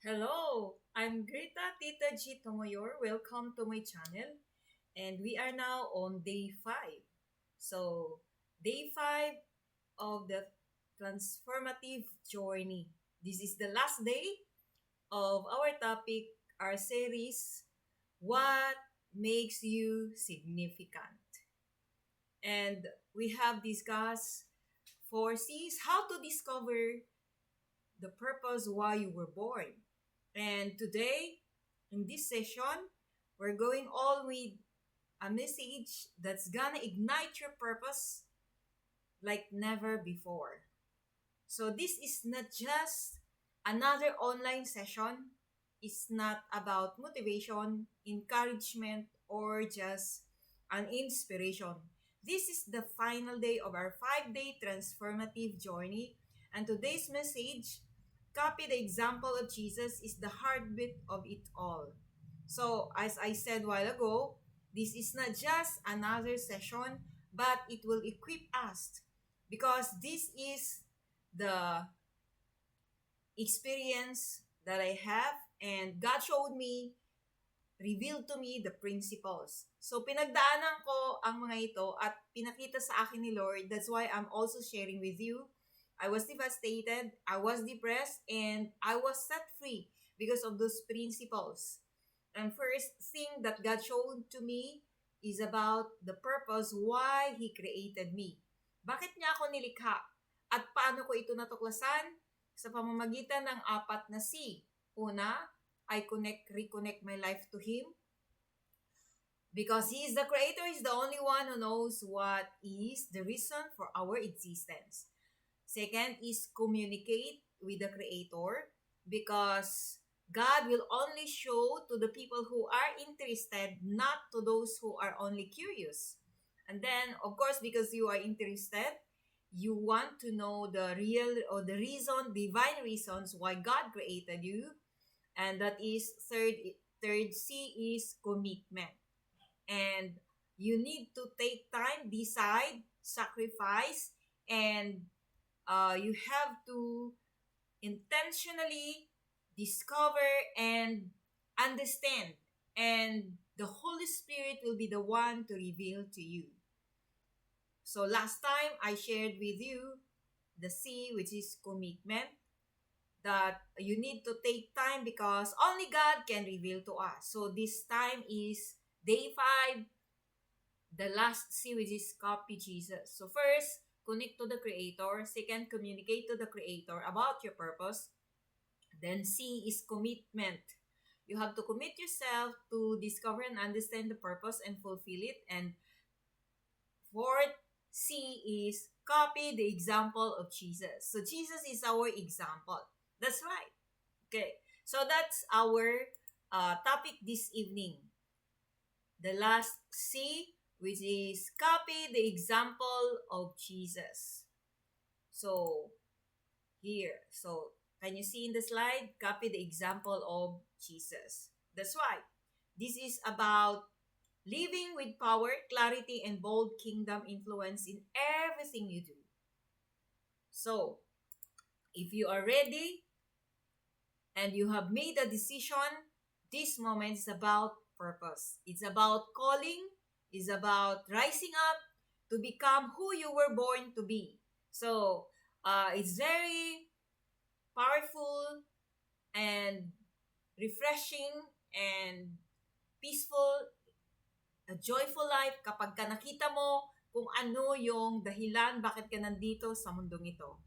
Hello, I'm Greta Tita G. Tomoyor. Welcome to my channel. And we are now on day 5. So, day 5 of the transformative journey. This is the last day of our topic, our series, What Makes You Significant? And we have discussed 4 C's, how to discover the purpose why you were born. And today, in this session, we're going all with a message that's gonna ignite your purpose like never before. So this is not just another online session. It's not about motivation, encouragement, or just an inspiration. This is the final day of our 5-day transformative journey. And today's message, copy the example of Jesus, is the heartbeat of it all. So, as I said a while ago, this is not just another session, but it will equip us because this is the experience that I have, and God showed me, revealed to me the principles. So pinagdaanan ko ang mga ito at pinakita sa akin ni Lord. That's why I'm also sharing with you. I was devastated, I was depressed, and I was set free because of those principles. And first thing that God showed to me is about the purpose why He created me. Bakit niya ako nilikha? At paano ko ito natuklasan? Sa pamamagitan ng 4 na C. Una, I reconnect my life to Him. Because He is the Creator, He's the only one who knows what is the reason for our existence. Second is communicate with the Creator, because God will only show to the people who are interested, not to those who are only curious. And then, of course, because you are interested, you want to know the real or the reason, divine reasons why God created you. And that is third C is commitment. And you need to take time, decide, sacrifice, and you have to intentionally discover and understand, and the Holy Spirit will be the one to reveal to you. So last time I shared with you the C, which is commitment, that you need to take time because only God can reveal to us. So this time is day 5, the last C, which is copy Jesus. So first, connect to the Creator. Second, communicate to the Creator about your purpose. Then C is commitment. You have to commit yourself to discover and understand the purpose and fulfill it. And fourth, C is copy the example of Jesus. So Jesus is our example. That's right. Okay. So that's our topic this evening. The last C, which is copy the example of Jesus. So here, so can you see in the slide? Copy the example of Jesus. That's right. This is about living with power, clarity, and bold kingdom influence in everything you do. So, if you are ready and you have made a decision, this moment is about purpose. It's about calling, it's about rising up to become who you were born to be. So, it's very powerful and refreshing and peaceful, a joyful life kapag ka nakita mo kung ano yung dahilan bakit ka nandito sa mundong ito.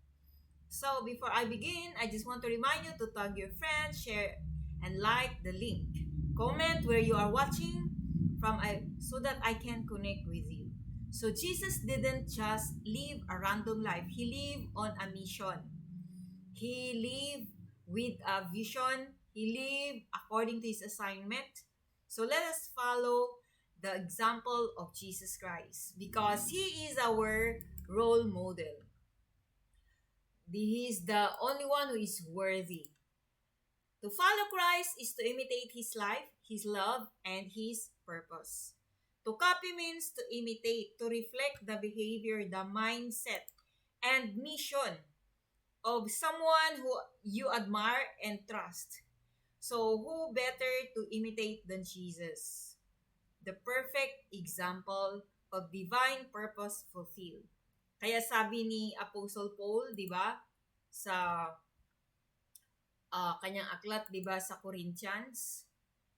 So, before I begin, I just want to remind you to tag your friends, share, and like the link. Comment where you are watching from so that I can connect with you. So, Jesus didn't just live a random life. He lived on a mission. He lived with a vision. He lived according to his assignment. So let us follow the example of Jesus Christ because he is our role model. He is the only one who is worthy. To follow Christ is to imitate his life, his love, and his purpose. To copy means to imitate, to reflect the behavior, the mindset, and mission of someone who you admire and trust. So, who better to imitate than Jesus? The perfect example of divine purpose fulfilled. Kaya sabi ni Apostle Paul, di ba, sa kanyang aklat, di ba, sa Corinthians,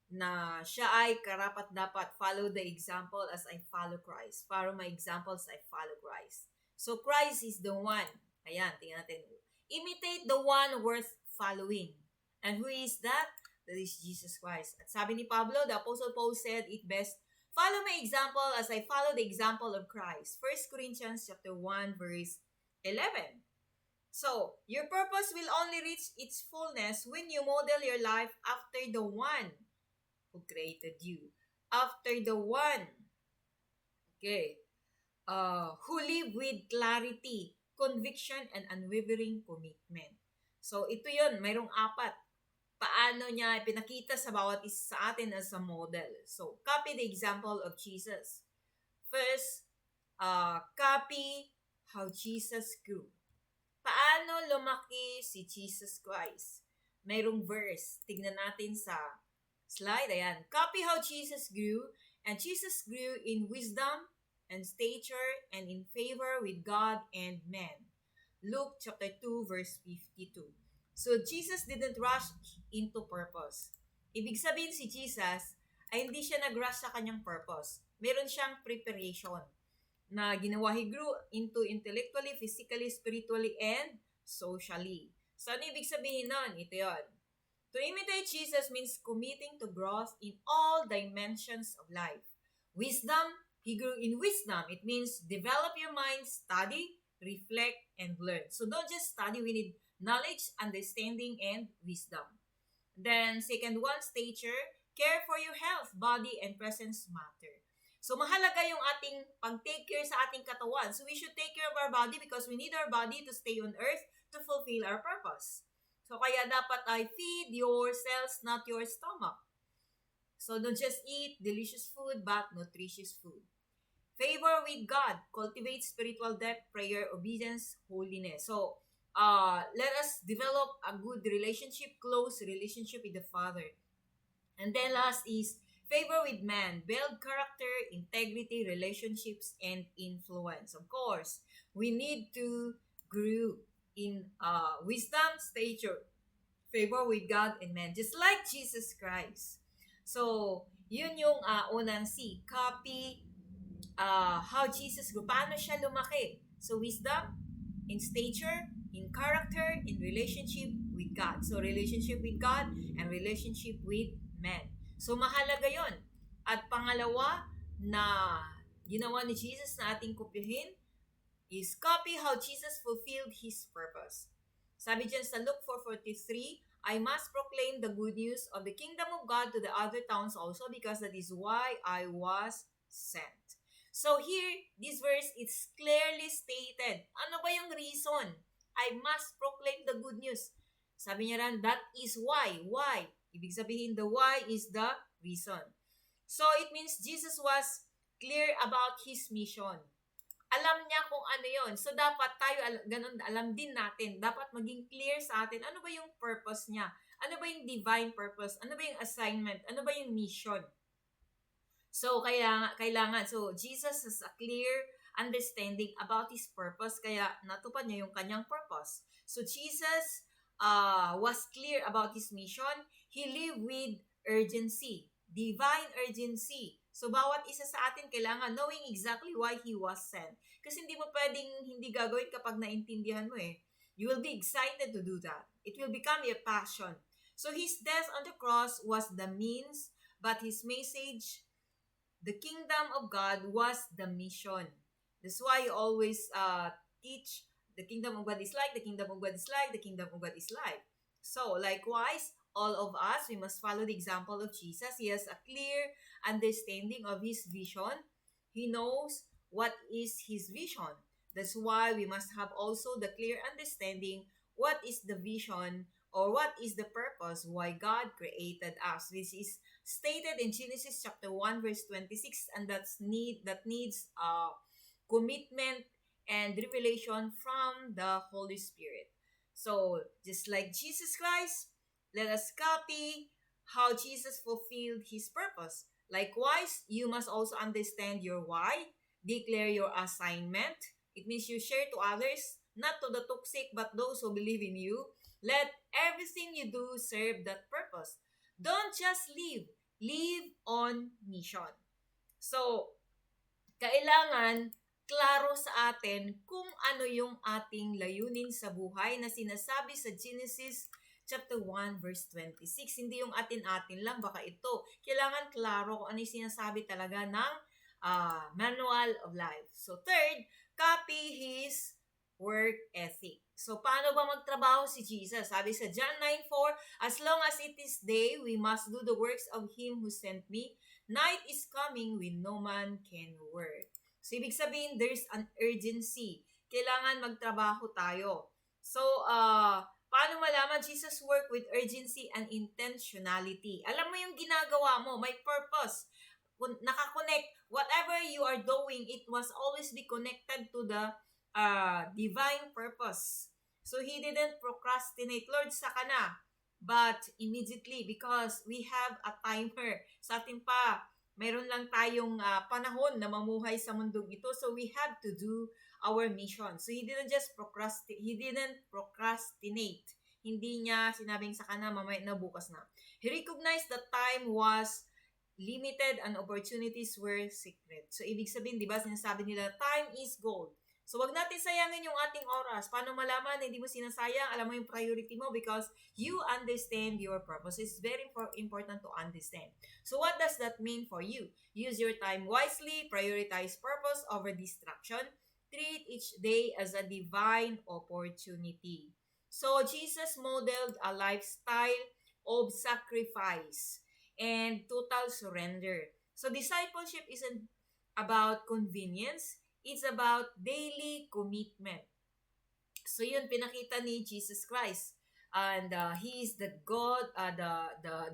na siya ay karapat-dapat follow the example as I follow Christ. Follow my examples, I follow Christ. So, Christ is the one. Ayan, tingnan natin. Imitate the one worth following. And who is that? That is Jesus Christ. At sabi ni Pablo, the Apostle Paul said it best, follow my example as I follow the example of Christ. 1 Corinthians chapter 1, verse 11. So, your purpose will only reach its fullness when you model your life after the one who created you. After the one, okay, who live with clarity, conviction, and unwavering commitment. So, ito yun, mayroong apat. Paano niya pinakita sa bawat isa sa atin as a model. So, copy the example of Jesus. First, copy how Jesus grew. Paano lumaki si Jesus Christ? Mayroong verse. Tignan natin sa slide. Ayan. Copy how Jesus grew. And Jesus grew in wisdom and stature and in favor with God and men. Luke chapter 2 verse 52. So Jesus didn't rush into purpose. Ibig sabihin si Jesus ay hindi siya nag-rush sa kanyang purpose. Meron siyang preparation na ginawa. He grew into intellectually, physically, spiritually, and socially. So ano ibig sabihin nun? Ito yun. To imitate Jesus means committing to growth in all dimensions of life. Wisdom, he grew in wisdom. It means develop your mind, study, reflect, and learn. So don't just study, we need knowledge, understanding, and wisdom. Then, second one, stature, care for your health, body, and presence matter. So, mahalaga yung ating pag-take care sa ating katawan. So, we should take care of our body because we need our body to stay on earth to fulfill our purpose. So, kaya dapat ay feed your cells, not your stomach. So, don't just eat delicious food, but nutritious food. Favor with God, cultivate spiritual depth, prayer, obedience, holiness. So, let us develop a good relationship, close relationship with the Father. And then last is favor with man, build character, integrity, relationships, and influence. Of course, we need to grow in wisdom, stature, favor with God and man, just like Jesus Christ. So, yun yung unang C, copy how Jesus grew. Paano siya lumaki? So, wisdom, in stature, in character, in relationship with God. So, relationship with God and relationship with men. So, mahalaga yon. At pangalawa na ginawa ni Jesus na ating kopyahin is copy how Jesus fulfilled His purpose. Sabi dyan sa Luke 4:43, I must proclaim the good news of the kingdom of God to the other towns also because that is why I was sent. So here, this verse is clearly stated. Ano ba yung reason? I must proclaim the good news. Sabi niya rin, that is why. Why? Ibig sabihin, the why is the reason. So it means Jesus was clear about His mission. Alam niya kung ano yon. So dapat tayo, ganun, alam din natin. Dapat maging clear sa atin, ano ba yung purpose niya? Ano ba yung divine purpose? Ano ba yung assignment? Ano ba yung mission? So, kailangan. So, Jesus has a clear understanding about His purpose, kaya natupad niya yung kanyang purpose. So, Jesus was clear about His mission. He lived with urgency, divine urgency. So, bawat isa sa atin kailangan knowing exactly why He was sent. Kasi hindi mo pwedeng hindi gagawin kapag naintindihan mo eh. You will be excited to do that. It will become your passion. So, His death on the cross was the means, but His message, the kingdom of God, was the mission. That's why you always teach the kingdom of God is like, the kingdom of God is like, the kingdom of God is like. So, likewise, all of us, we must follow the example of Jesus. He has a clear understanding of His vision. He knows what is His vision. That's why we must have also the clear understanding what is the vision or what is the purpose why God created us. This is stated in Genesis chapter 1 verse 26, and that needs commitment and revelation from the Holy Spirit. So, just like Jesus Christ, let us copy how Jesus fulfilled his purpose. Likewise, you must also understand your why, declare your assignment. It means you share to others, not to the toxic, but those who believe in you. Let everything you do serve that purpose. Don't just live on mission. So, kailangan klaro sa atin kung ano yung ating layunin sa buhay na sinasabi sa Genesis chapter 1 verse 26. Hindi yung atin-atin lang, baka ito. Kailangan klaro kung ano yung sinasabi talaga ng manual of life. So third, copy his work ethic. So paano ba magtrabaho si Jesus? Sabi sa John 9:4, as long as it is day, we must do the works of him who sent me. Night is coming when no man can work. So, ibig sabihin, there's an urgency. Kailangan magtrabaho tayo. So, paano malaman? Jesus work with urgency and intentionality. Alam mo yung ginagawa mo, may purpose. Nakakonect. Whatever you are doing, it must always be connected to the divine purpose. So, he didn't procrastinate. Lord, saka na. But immediately, because we have a timer. Sa atin pa, mayroon lang tayong panahon na mamuhay sa mundong ito. So we have to do our mission. So he didn't just procrastinate. Hindi niya sinabing sa kana, mamaya na, bukas na. He recognized that time was limited and opportunities were secret. So ibig sabihin, di ba, sinasabi nila, time is gold. So, wag natin sayangin yung ating oras. Paano malaman na hindi mo sinasayang? Alam mo yung priority mo because you understand your purpose. It's very important to understand. So, what does that mean for you? Use your time wisely, prioritize purpose over distraction, treat each day as a divine opportunity. So, Jesus modeled a lifestyle of sacrifice and total surrender. So, discipleship isn't about convenience. It's about daily commitment. So yun pinakita ni Jesus Christ. And he is the God,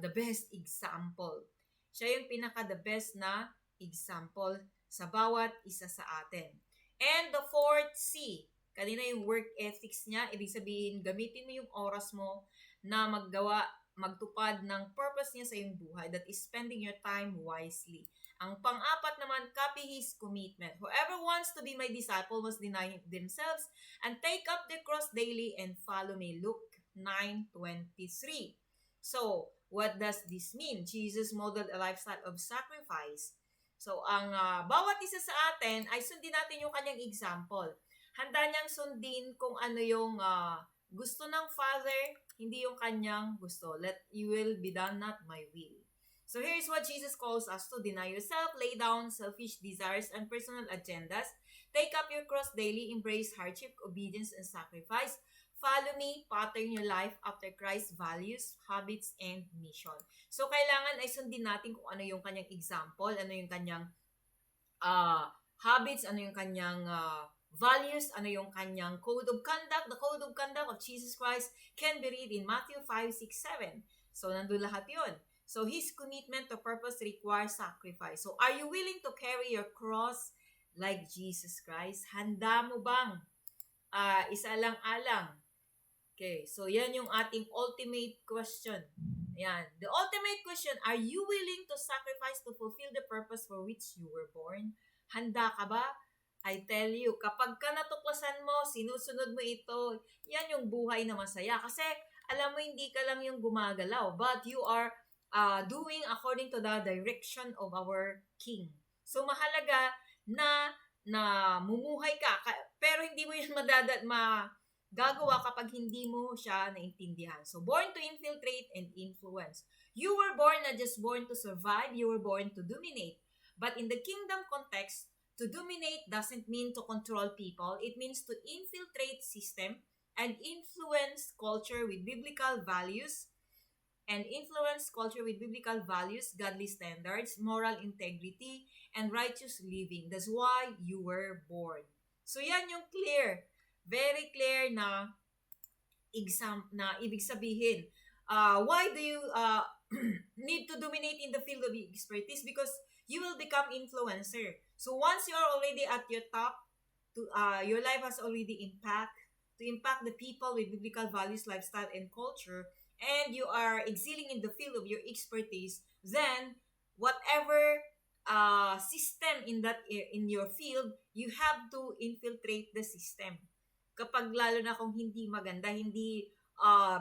the best example. Siya yung pinaka the best na example sa bawat isa sa atin. And the fourth C, kanina yung work ethics niya, ibig sabihin gamitin mo yung oras mo na magtupad ng purpose niya sa iyong buhay, that is spending your time wisely. Ang pang-apat naman, copy his commitment. Whoever wants to be my disciple must deny themselves and take up their cross daily and follow me. Luke 9:23. So, what does this mean? Jesus modeled a lifestyle of sacrifice. So, ang bawat isa sa atin ay sundin natin yung kanyang example. Handa niyang sundin kung ano yung gusto ng Father, hindi yung kanyang gusto. Let your will be done, not my will. So here's what Jesus calls us to: deny yourself, lay down selfish desires and personal agendas, take up your cross daily, embrace hardship, obedience, and sacrifice. Follow me, pattern your life after Christ's values, habits, and mission. So kailangan ay sundin natin kung ano yung kanyang example, ano yung kanyang habits, ano yung kanyang values, ano yung kanyang code of conduct. The code of conduct of Jesus Christ can be read in Matthew 5, 6, 7. So nandun lahat yun. So, his commitment to purpose requires sacrifice. So, are you willing to carry your cross like Jesus Christ? Handa mo bang isa-alang-alang? Okay, so yan yung ating ultimate question. Ayan. The ultimate question, are you willing to sacrifice to fulfill the purpose for which you were born? Handa ka ba? I tell you, kapag ka natuklasan mo, sinusunod mo ito, yan yung buhay na masaya. Kasi, alam mo, hindi ka lang yung gumagalaw, but you are doing according to the direction of our King. So, mahalaga na mumuhay ka, pero hindi mo yun magagawa kapag hindi mo siya naintindihan. So, born to infiltrate and influence. You were born not just born to survive, you were born to dominate. But in the kingdom context, to dominate doesn't mean to control people. It means to infiltrate system and influence culture with biblical values, godly standards, moral integrity, and righteous living. That's why you were born. So yan yung clear, very clear na ibig sabihin. Why do you need to dominate in the field of expertise? Because you will become influencer. So once you are already at your top, your life has already to impact the people with biblical values, lifestyle, and culture. and you are excelling in the field of your expertise, then whatever system in your field, you have to infiltrate the system. Kapag lalo na kung hindi maganda, hindi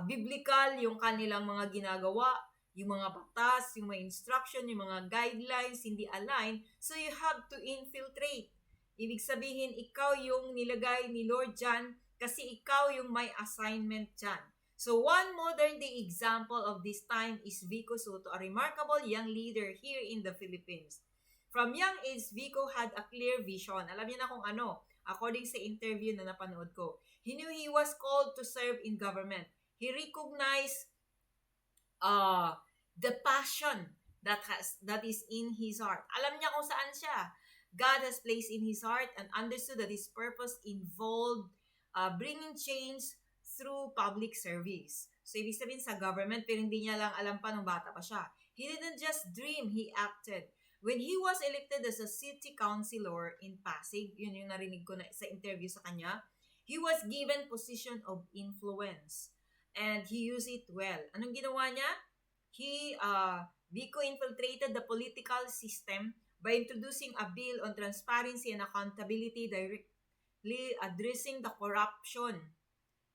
biblical yung kanilang mga ginagawa, yung mga batas, yung mga instruction, yung mga guidelines, hindi align, so you have to infiltrate. Ibig sabihin, ikaw yung nilagay ni Lord dyan kasi ikaw yung may assignment dyan. So one modern day example of this time is Vico Soto, a remarkable young leader here in the Philippines. From young age, Vico had a clear vision. Alam niyo na kung ano, according sa interview na napanood ko. He knew he was called to serve in government. He recognized the passion that is in his heart. Alam niya kung saan siya. God has placed in his heart and understood that his purpose involved bringing change through public service. So, ibig sabihin sa government, pero hindi niya lang alam pa nung bata pa siya. He didn't just dream, he acted. When he was elected as a city councilor in Pasig, yun yung narinig ko na sa interview sa kanya, he was given position of influence. And he used it well. Anong ginawa niya? Vico infiltrated the political system by introducing a bill on transparency and accountability directly addressing the corruption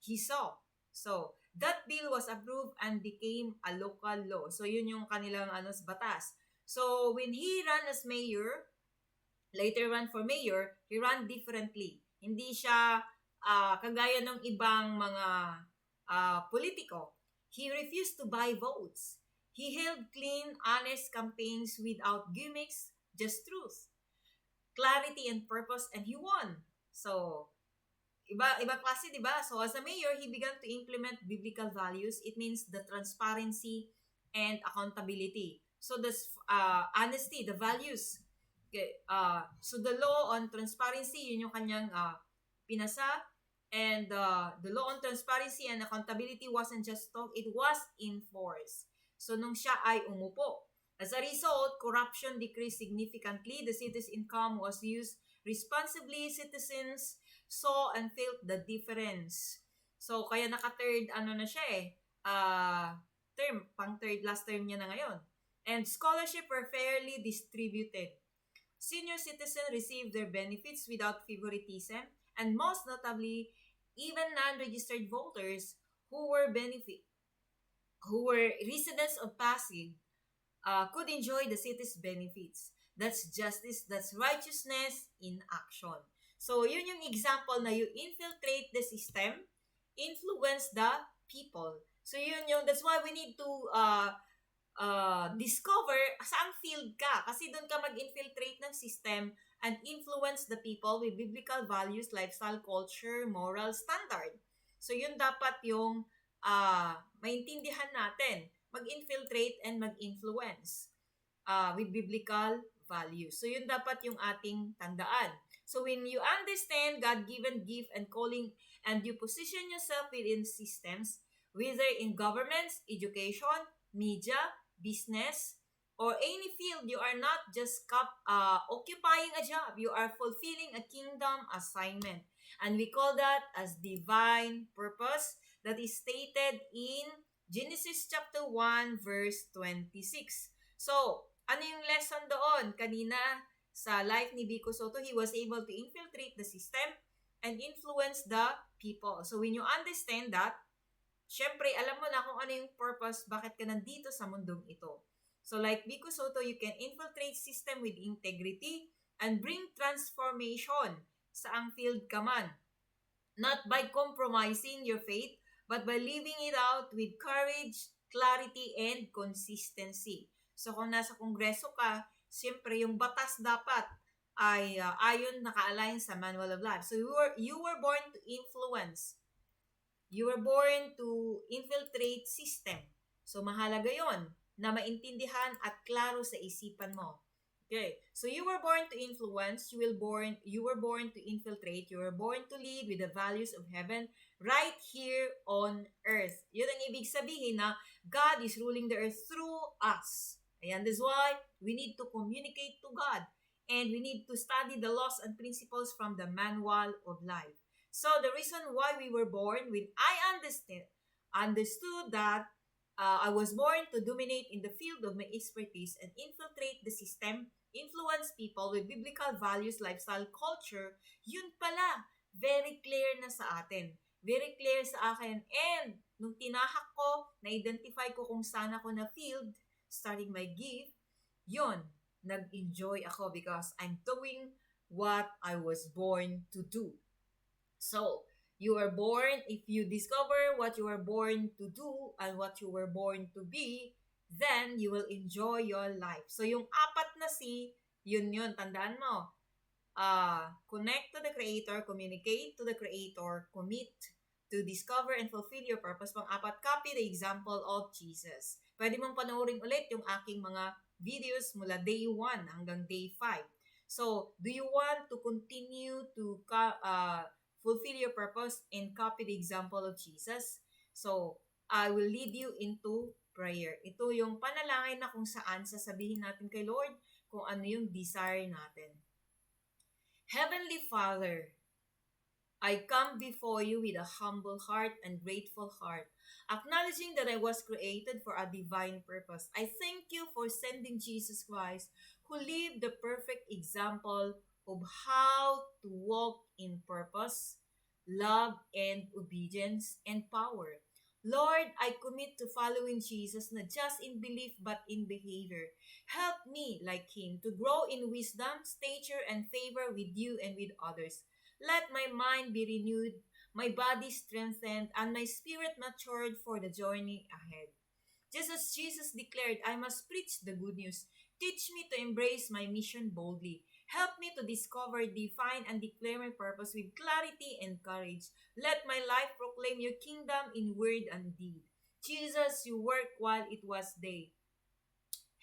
he saw. So, that bill was approved and became a local law. So, yun yung kanilang batas. So, when he ran as mayor, later ran for mayor, he ran differently. Hindi siya kagaya ng ibang mga politiko. He refused to buy votes. He held clean, honest campaigns without gimmicks, just truth, clarity, and purpose, and he won. So, iba klase, di ba? So, as a mayor, he began to implement biblical values. It means the transparency and accountability. So, this honesty, the values. Okay, so, the law on transparency, yun yung kanyang pinasa. And the law on transparency and accountability wasn't just talk, it was enforced. So, nung siya ay umupo. As a result, corruption decreased significantly. The city's income was used responsibly. Citizens saw and felt the difference. So, kaya naka-third, na siya term, pang-third, last term niya na ngayon. And scholarship were fairly distributed. Senior citizens received their benefits without favoritism, and most notably, even non-registered voters who were residents of Pasig could enjoy the city's benefits. That's justice, that's righteousness in action. So, yun yung example na you infiltrate the system, influence the people. So, that's why we need to discover saan field ka. Kasi doon ka mag-infiltrate ng system and influence the people with biblical values, lifestyle, culture, moral standard. So, yun dapat yung maintindihan natin. Mag-infiltrate and mag-influence with biblical values. So, yun dapat yung ating tandaan. So, when you understand God-given gift and calling and you position yourself within systems, whether in governments, education, media, business, or any field, you are not just occupying a job. You are fulfilling a kingdom assignment. And we call that as divine purpose that is stated in Genesis chapter 1 verse 26. So, ano yung lesson doon? Kanina, sa life ni Vico Soto, he was able to infiltrate the system and influence the people. So, when you understand that, syempre, alam mo na kung ano yung purpose, bakit ka nandito sa mundong ito. So like Vico Soto, you can infiltrate system with integrity and bring transformation saang field ka man. Not by compromising your faith, but by living it out with courage, clarity, and consistency. So kung nasa kongreso ka, syempre yung batas dapat ay ayon naka-align sa Manual of Life. So you were born to influence. You were born to infiltrate system. So mahalaga yon na maintindihan at klaro sa isipan mo. Okay. So you were born to influence, you were born to infiltrate, you were born to lead with the values of heaven right here on earth. Yun ang ibig sabihin na God is ruling the earth through us. Ayan, that's why we need to communicate to God and we need to study the laws and principles from the Manual of Life. So the reason why we were born, when I understood that I was born to dominate in the field of my expertise and infiltrate the system, influence people with biblical values, lifestyle, culture. Yun pala, very clear na sa atin. Very clear sa akin. And nung tinahak ko, na-identify ko kung saan ako na field, starting my gift, yun, nag-enjoy ako because I'm doing what I was born to do. So, you were born, if you discover what you were born to do and what you were born to be, then you will enjoy your life. So, yung apat na C, yun, tandaan mo. Connect to the Creator, communicate to the Creator, commit to discover and fulfill your purpose. Pang-apat, copy the example of Jesus. Pwede mong panoorin ulit yung aking mga videos mula day 1 hanggang day 5. So, do you want to continue to fulfill your purpose and copy the example of Jesus? So, I will lead you into prayer. Ito yung panalangin na kung saan sasabihin natin kay Lord kung ano yung desire natin. Heavenly Father, I come before you with a humble heart and grateful heart, acknowledging that I was created for a divine purpose. I thank you for sending Jesus Christ, who lived the perfect example of how to walk in purpose, love, and obedience and power. Lord, I commit to following Jesus not just in belief but in behavior. Help me, like Him, to grow in wisdom, stature, and favor with you and with others. Let my mind be renewed, my body strengthened, and my spirit matured for the journey ahead. Just as Jesus declared, I must preach the good news. Teach me to embrace my mission boldly. Help me to discover, define, and declare my purpose with clarity and courage. Let my life proclaim your kingdom in word and deed. Jesus, you worked while it was day.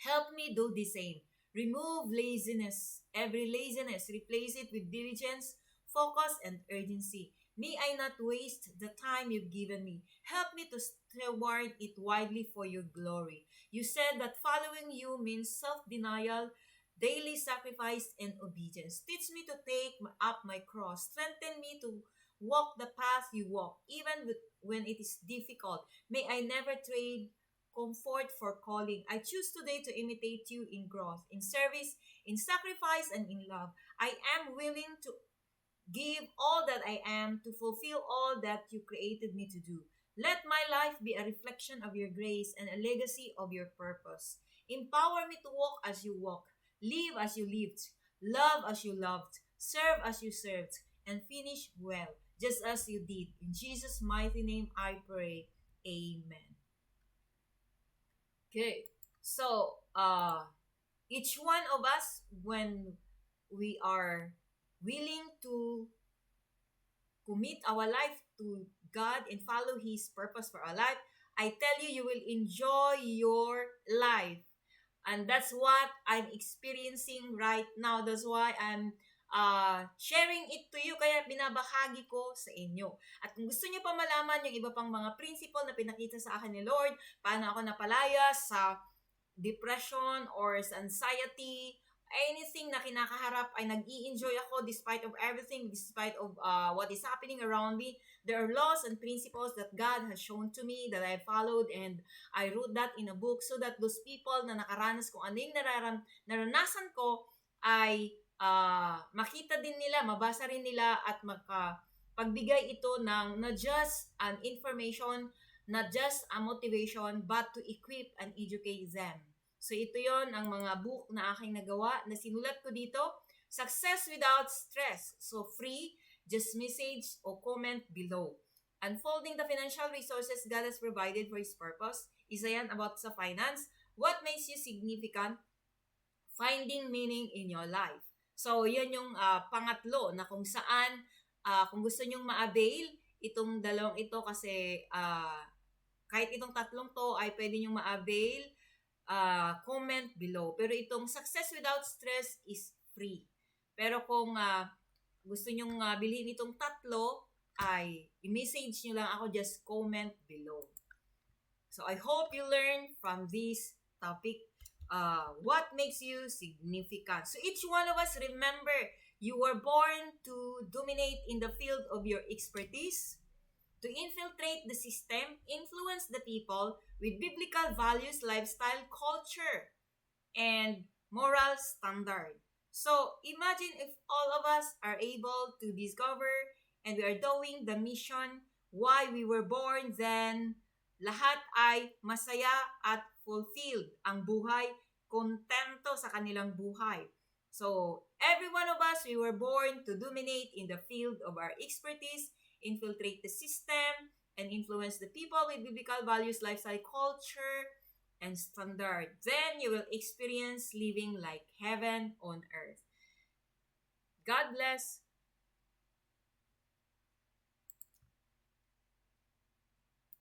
Help me do the same. Remove laziness, every laziness, replace it with diligence, focus, and urgency. May I not waste the time you've given me. Help me to steward it widely for your glory. You said that following you means self-denial, daily sacrifice, and obedience. Teach me to take up my cross. Strengthen me to walk the path you walk, even when it is difficult. May I never trade comfort for calling. I choose today to imitate you in growth, in service, in sacrifice, and in love. I am willing to give all that I am to fulfill all that you created me to do. Let my life be a reflection of your grace and a legacy of your purpose. Empower me to walk as you walked, live as you lived, love as you loved, serve as you served, and finish well, just as you did. In Jesus' mighty name I pray. Amen. Okay. So, each one of us, when we are willing to commit our life to God and follow His purpose for our life, I tell you, you will enjoy your life. And that's what I'm experiencing right now. That's why I'm sharing it to you. Kaya binabahagi ko sa inyo. At kung gusto niyo pa malaman yung iba pang mga principle na pinakita sa akin ni Lord, paano ako napalaya sa depression or sa anxiety, anything na kinakaharap ay nag-i-enjoy ako despite of everything, despite of what is happening around me. There are laws and principles that God has shown to me that I followed, and I wrote that in a book so that those people na nakaranas kung ano yung naranasan ko ay makita din nila, mabasa rin nila at pagbigay ito ng not just an information, not just a motivation, but to equip and educate them. So ito yon ang mga book na aking nagawa na sinulat ko dito. Success Without Stress. So free, just message or comment below. Unfolding the financial resources God has provided for His purpose. Isa yan about sa finance. What makes you significant? Finding meaning in your life. So yan yung pangatlo na kung saan kung gusto nyong ma-avail itong dalawang ito kasi kahit itong tatlong to ay pwede nyong ma-avail, comment below. Pero itong Success Without Stress is free. Pero kung gusto nyong bilhin itong tatlo, ay i-message nyo lang ako, just comment below. So I hope you learn from this topic what makes you significant. So each one of us, remember, you were born to dominate in the field of your expertise, to infiltrate the system, influence the people with biblical values, lifestyle, culture, and moral standard. So imagine if all of us are able to discover and we are doing the mission why we were born, then lahat ay masaya at fulfilled ang buhay, kontento sa kanilang buhay. So, every one of us, we were born to dominate in the field of our expertise, infiltrate the system, and influence the people with biblical values, lifestyle, culture, and standard. Then you will experience living like heaven on earth. God bless.